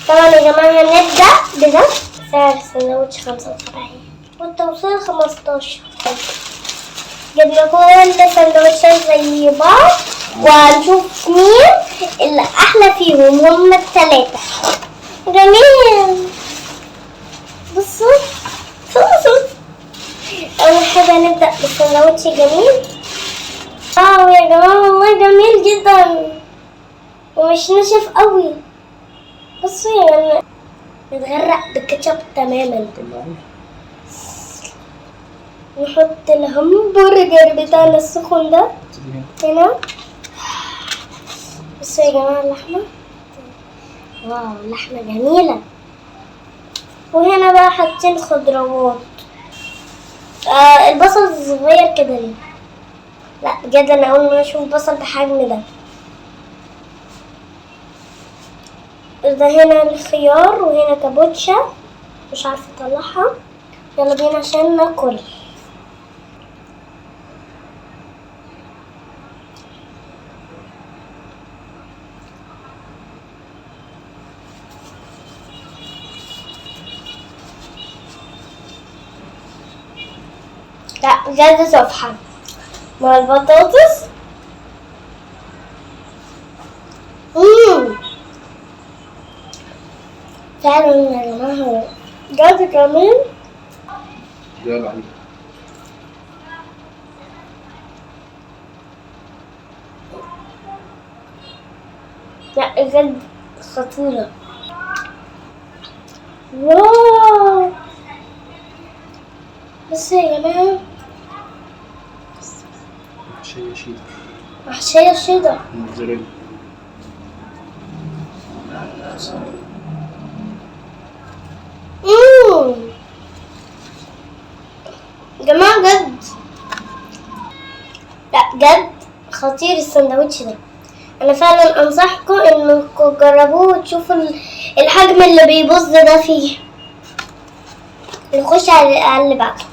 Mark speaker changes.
Speaker 1: طبعا يا جماعة هنبدأ بده. سعر السندوتش 75 والتوصيل 15. جبنا كل السندوتشات زي بعض وهنشوف مين اللي أحلى فيهم. هما التلاتة. جميل. بصوا أول حاجة هنبدأ بالسندوتش الجميل. واو يا جماعة والله جميل جدا ومش ناشف قوي. بصوا يا جماعة نتغرق بالكاتشب تماما دلوقتي. نحط الهمبرجر بتاعنا السخن ده هنا. بصوا يا جماعة اللحمة. واو اللحمة جميلة. وهنا بقى حاطين خضروات. البصل الصغير كده ليه؟ لا بجد انا اول ما اشوف بصل بحجم ده. ده هنا الخيار وهنا كابوتشا مش عارفه اطلعها. يلا بينا عشان ناكل. لا بجد تحفه مع البطاطس. فعلا يا جماعه بجد جميل.
Speaker 2: يلا عليك.
Speaker 1: لا بجد خطيرة. واو بس يا جماعة
Speaker 2: محشية شيدر.
Speaker 1: محشية شيدر.
Speaker 2: موتزاريلا.
Speaker 1: يا جماعة بجد لا بجد خطير السندوتش ده. انا فعلا انصحكم انكم تجربوه وتشوفوا الحجم اللي بيبظ ده فيه. نخش على اللي بعده.